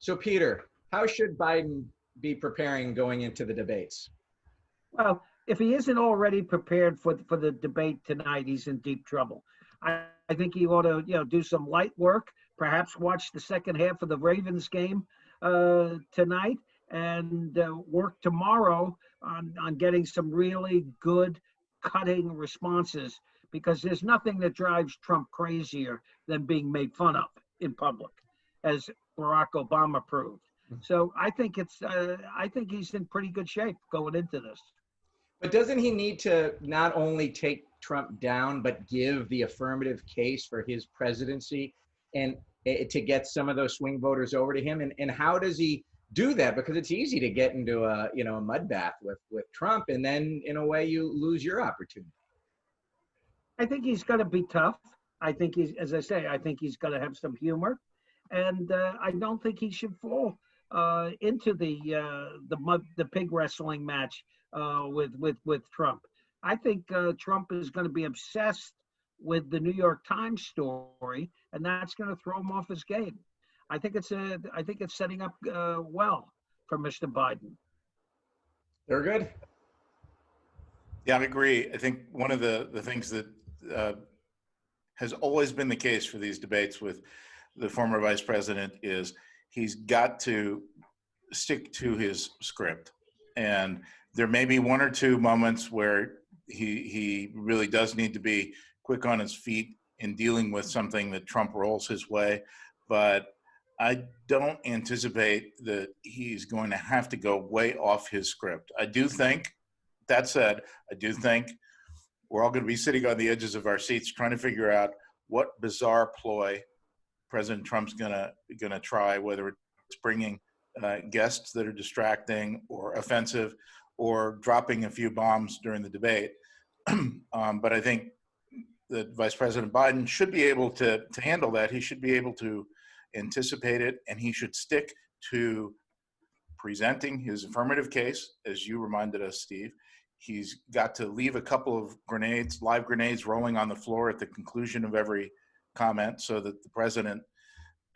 So, Peter, how should Biden be preparing going into the debates? Well, if he isn't already prepared for the debate tonight, he's in deep trouble. I think he ought to, do some light work, perhaps watch the second half of the Ravens game tonight, and work tomorrow on getting some really good cutting responses, because there's nothing that drives Trump crazier than being made fun of in public, as Barack Obama proved. So I think I think he's in pretty good shape going into this. But doesn't he need to not only take Trump down, but give the affirmative case for his presidency and to get some of those swing voters over to him? And how does he do that? Because it's easy to get into a mud bath with Trump, and then in a way you lose your opportunity. I think he's going to be tough. I think as I say, I think he's going to have some humor, and I don't think he should fall into the pig wrestling match with Trump. I think Trump is going to be obsessed with the New York Times story, and that's going to throw him off his game. I think it's setting up well for Mr. Biden. They're good. Yeah, I agree. I think one of the things that has always been the case for these debates with the former vice president is he's got to stick to his script. And there may be one or two moments where he really does need to be quick on his feet in dealing with something that Trump rolls his way. But I don't anticipate that he's going to have to go way off his script. I do think, that said, I do think we're all going to be sitting on the edges of our seats trying to figure out what bizarre ploy President Trump's gonna try, whether it's bringing guests that are distracting or offensive, or dropping a few bombs during the debate. But I think that Vice President Biden should be able to handle that. He should be able to anticipate it, and he should stick to presenting his affirmative case, as you reminded us, Steve. He's got to leave a couple of grenades, live grenades, rolling on the floor at the conclusion of every comment, so that the president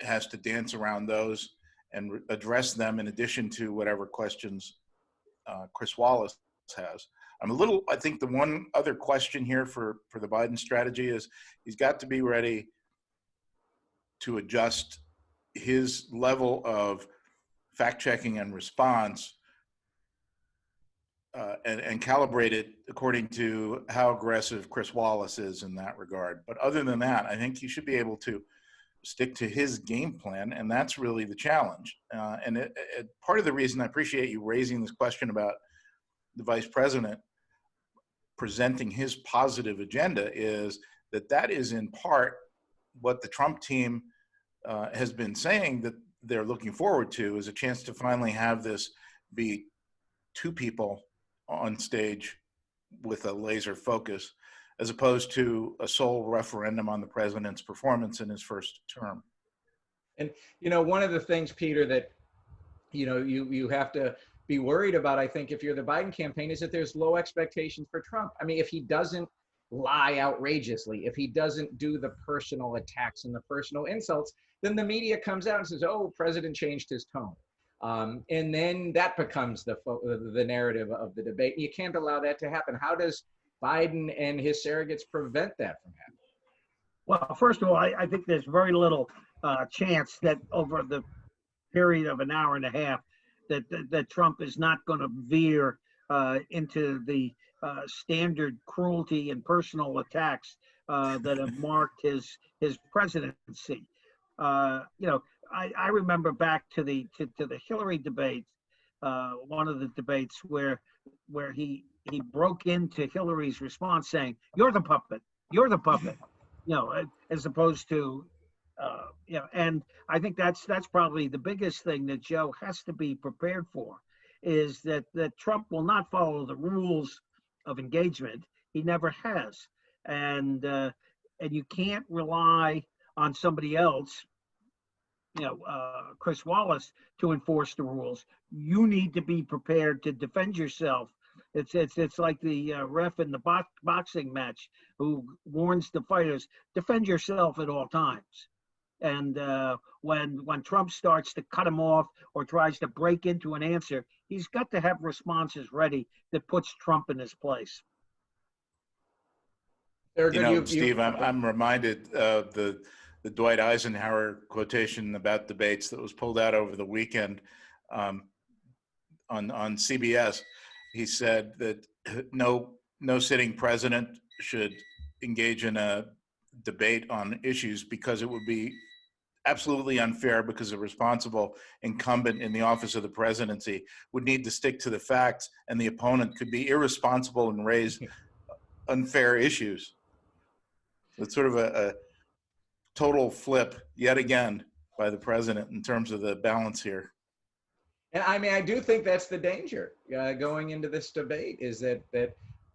has to dance around those and address them in addition to whatever questions Chris Wallace has. I think the one other question here for the Biden strategy is he's got to be ready to adjust his level of fact-checking and response and calibrate it according to how aggressive Chris Wallace is in that regard. But other than that, I think he should be able to stick to his game plan, and that's really the challenge. And part of the reason I appreciate you raising this question about the vice president presenting his positive agenda is that is in part what the Trump team has been saying that they're looking forward to, is a chance to finally have this be two people on stage with a laser focus, as opposed to a sole referendum on the president's performance in his first term. And, one of the things, Peter, that, you have to be worried about, I think, if you're the Biden campaign, is that there's low expectations for Trump. I mean, if he doesn't lie outrageously, if he doesn't do the personal attacks and the personal insults, then the media comes out and says, oh, president changed his tone. And then that becomes the narrative of the debate. You can't allow that to happen. How does Biden and his surrogates prevent that from happening? Well, first of all, I think there's very little chance that over the period of an hour and a half that Trump is not going to veer into the standard cruelty and personal attacks that have marked his presidency. I remember back to the Hillary debate, one of the debates where he broke into Hillary's response saying, "You're the puppet, as opposed to, and I think that's probably the biggest thing that Joe has to be prepared for, is that Trump will not follow the rules of engagement. He never has, and you can't rely on somebody else, Chris Wallace, to enforce the rules. You need to be prepared to defend yourself. It's like the ref in the boxing match who warns the fighters, defend yourself at all times. And when Trump starts to cut him off or tries to break into an answer, he's got to have responses ready that puts Trump in his place. You know, Steve, I'm reminded of the Dwight Eisenhower quotation about debates that was pulled out over the weekend on CBS. He said that no sitting president should engage in a debate on issues because it would be absolutely unfair, because a responsible incumbent in the office of the presidency would need to stick to the facts, and the opponent could be irresponsible and raise unfair issues. It's sort of a total flip yet again by the president in terms of the balance here. And I mean, I do think that's the danger going into this debate, is that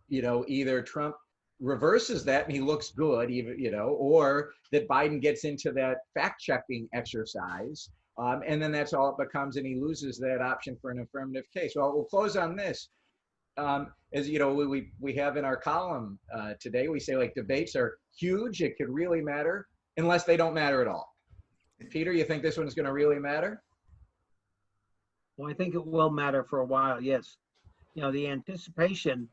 either Trump reverses that and he looks good, even or that Biden gets into that fact-checking exercise, and then that's all it becomes, and he loses that option for an affirmative case. Well, we'll close on this. As you know, we have in our column today, we say, like, debates are huge. It could really matter unless they don't matter at all. Peter, you think this one's going to really matter? Well, I think it will matter for a while, yes. The anticipation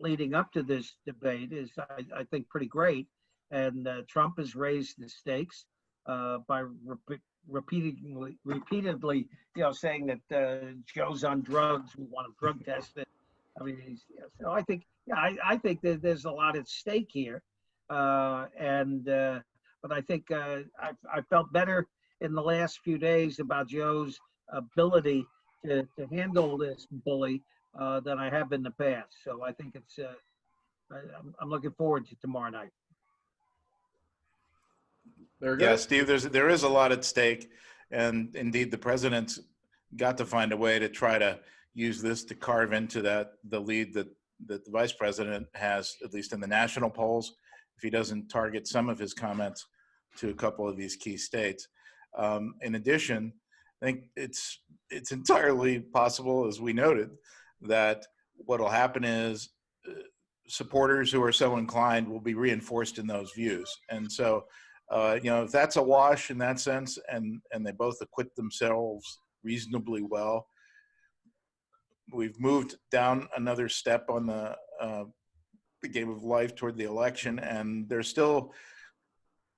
leading up to this debate is, I think, pretty great. And Trump has raised the stakes by repeatedly, saying that Joe's on drugs, we want him drug tested. I mean, so I think, I think that there's a lot at stake here. But I think I felt better in the last few days about Joe's ability to handle this bully than I have in the past. So I think it's, I'm looking forward to tomorrow night. Yeah, Steve, there is a lot at stake. And indeed, the president's got to find a way to try to use this to carve into the lead that the vice president has, at least in the national polls, if he doesn't target some of his comments to a couple of these key states. In addition, I think it's entirely possible, as we noted, that what will happen is supporters who are so inclined will be reinforced in those views. And so, if that's a wash in that sense, and they both acquit themselves reasonably well, we've moved down another step on the game of life toward the election, and there's still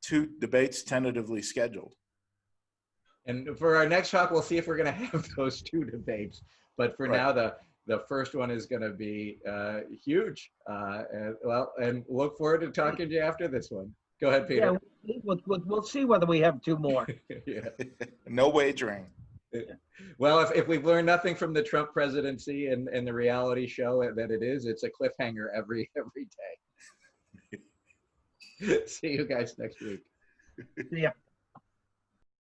2 debates tentatively scheduled. And for our next talk, we'll see if we're going to have those 2 debates. But for now, the first one is going to be huge. And look forward to talking to you after this one. Go ahead, Peter. Yeah, we'll see whether we have 2 more. Yeah. No wagering. Well, if we've learned nothing from the Trump presidency and the reality show that it's a cliffhanger every day. See you guys next week. Yeah.